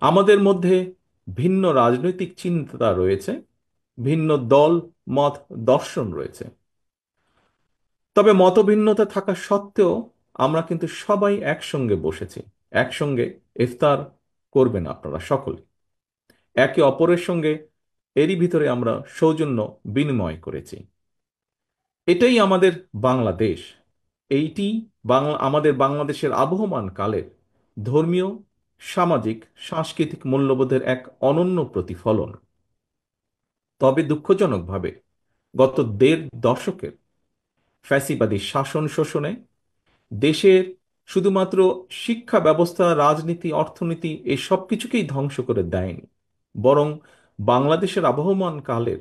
আমাদের মধ্যে ভিন্ন রাজনৈতিক চিন্তা রয়েছে, ভিন্ন দল, মত, দর্শন রয়েছে। তবে মতভিন্নতা থাকা সত্ত্বেও আমরা কিন্তু সবাই একসঙ্গে বসেছি। একসঙ্গে ইফতার করবেন আপনারা সকলে, একে অপরের সঙ্গে এরই ভিতরে আমরা সৌজন্য বিনিময় করেছি। এটাই আমাদের বাংলাদেশ। এইটি আমাদের বাংলাদেশের আবহমান কালের ধর্মীয়, সামাজিক, সাংস্কৃতিক মূল্যবোধের এক অনন্য প্রতিফলন। তবে দুঃখজনকভাবে গত দেড় দশকের ফ্যাসিবাদী শাসন শোষণে দেশের শুধুমাত্র শিক্ষা ব্যবস্থা, রাজনীতি, অর্থনীতি এই সব কিছুকেই ধ্বংস করে দেয়নি, বরং বাংলাদেশের আবহমান কালের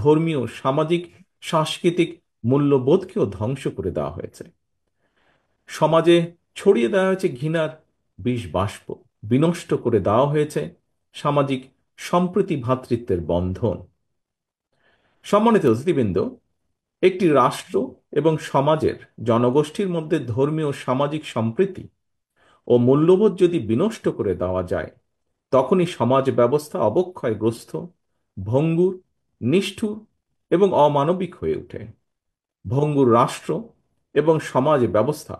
ধর্মীয়, সামাজিক, সাংস্কৃতিক মূল্যবোধকেও ধ্বংস করে দেওয়া হয়েছে। সমাজে ছড়িয়ে দেওয়া হয়েছে ঘৃণার বিষ বাষ্প, বিনষ্ট করে দেওয়া হয়েছে সামাজিক সম্প্রীতি, ভ্রাতৃত্বের বন্ধন। সম্মানিত অতিথিবৃন্দ, একটি রাষ্ট্র এবং সমাজের জনগোষ্ঠীর মধ্যে ধর্মীয় ও সামাজিক সম্প্রীতি ও মূল্যবোধ যদি বিনষ্ট করে দেওয়া যায়, তখনই সমাজ ব্যবস্থা অবক্ষয়গ্রস্ত, ভঙ্গুর, নিষ্ঠুর এবং অমানবিক হয়ে ওঠে। ভঙ্গুর রাষ্ট্র এবং সমাজ ব্যবস্থা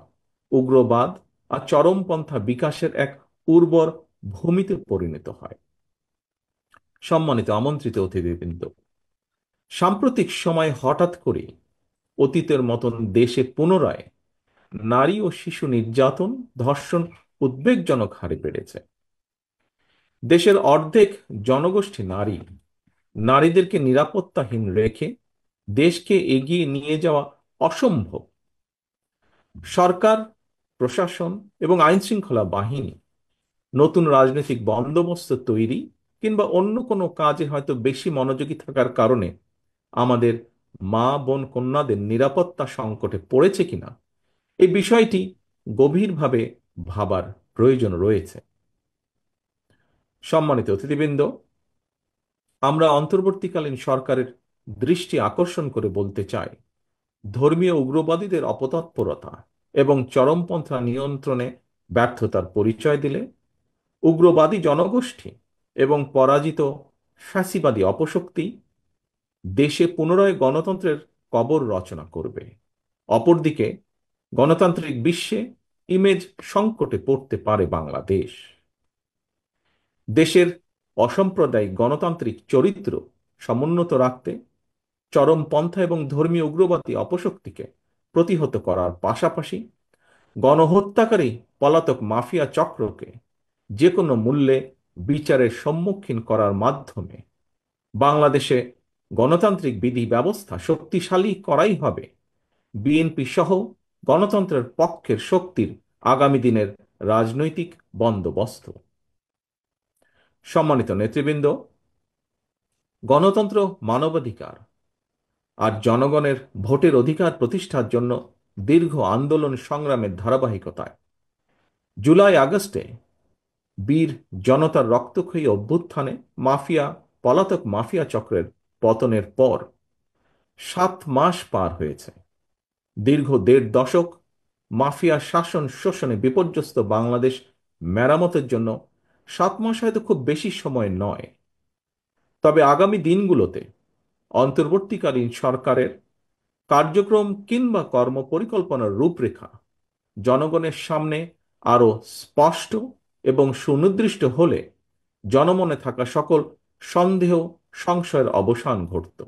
উগ্রবাদ আর চরমপন্থা বিকাশের এক উর্বর ভূমিতে পরিণত হয়। সম্মানিত আমন্ত্রিত অতিথিবৃন্দ, সাম্প্রতিক সময়ে হঠাৎ করে অতীতের মতন দেশে পুনরায় নারী ও শিশু নির্যাতন, ধর্ষণ উদ্বেগজনক হারে বেড়েছে। দেশের অর্ধেক জনগোষ্ঠী নারী। নারীদেরকে নিরাপত্তাহীন রেখে দেশকে এগিয়ে নিয়ে যাওয়া অসম্ভব। সরকার, প্রশাসন এবং আইন শৃঙ্খলা বাহিনী নতুন রাজনৈতিক বন্দোবস্ত তৈরি কিংবা অন্য কোনো কাজে হয়তো বেশি মনোযোগী থাকার কারণে আমাদের মা, বোন, কন্যাদের নিরাপত্তা সংকটে পড়েছে কিনা এই বিষয়টি গভীরভাবে ভাবার প্রয়োজন রয়েছে। সম্মানিত অতিথিবৃন্দ, আমরা অন্তর্বর্তীকালীন সরকারের দৃষ্টি আকর্ষণ করে বলতে চাই, ধর্মীয় উগ্রবাদীদের অপতৎপরতা এবং চরমপন্থা নিয়ন্ত্রণে ব্যর্থতার পরিচয় দিলে উগ্রবাদী জনগোষ্ঠী এবং পরাজিত ফ্যাসিবাদী অপশক্তি দেশে পুনরায় গণতন্ত্রের কবর রচনা করবে। অপরদিকে গণতান্ত্রিক বিশ্বে ইমেজ সংকটে পড়তে পারে বাংলাদেশ। দেশের অসাম্প্রদায়িক গণতান্ত্রিক চরিত্র সমুন্নত রাখতে চরমপন্থা এবং ধর্মীয় উগ্রবাদী অপশক্তিকে প্রতিহত করার পাশাপাশি গণহত্যাকারী পলাতক মাফিয়া চক্রকে যে কোনো মূল্যে বিচারের সম্মুখীন করার মাধ্যমে বাংলাদেশে গণতান্ত্রিক বিধি ব্যবস্থা শক্তিশালী করাই হবে বিএনপি সহ গণতন্ত্রের পক্ষের শক্তির আগামী দিনের রাজনৈতিক বন্দোবস্ত। সম্মানিত নেতৃবৃন্দ, গণতন্ত্র, মানবাধিকার আর জনগণের ভোটের অধিকার প্রতিষ্ঠার জন্য দীর্ঘ আন্দোলন সংগ্রামের ধারাবাহিকতায় জুলাই আগস্টে বীর জনতার রক্তক্ষয়ী অভ্যুত্থানে পলাতক মাফিয়া চক্রের পতনের পর 7 মাস পার হয়েছে। দীর্ঘ দেড় দশক মাফিয়া শাসন শোষণে বিপর্যস্ত বাংলাদেশ মেরামতের জন্য 7 মাস হয়তো খুব বেশি সময় নয়। তবে আগামী দিনগুলোতে অন্তর্বর্তীকালীন সরকারের কার্যক্রম কিংবা কর্মপরিকল্পনার রূপরেখা জনগণের সামনে আরো স্পষ্ট এবং সুনির্দিষ্ট হলে জনমনে থাকা সকল সন্দেহ, সংশয়ের অবসান ঘটত।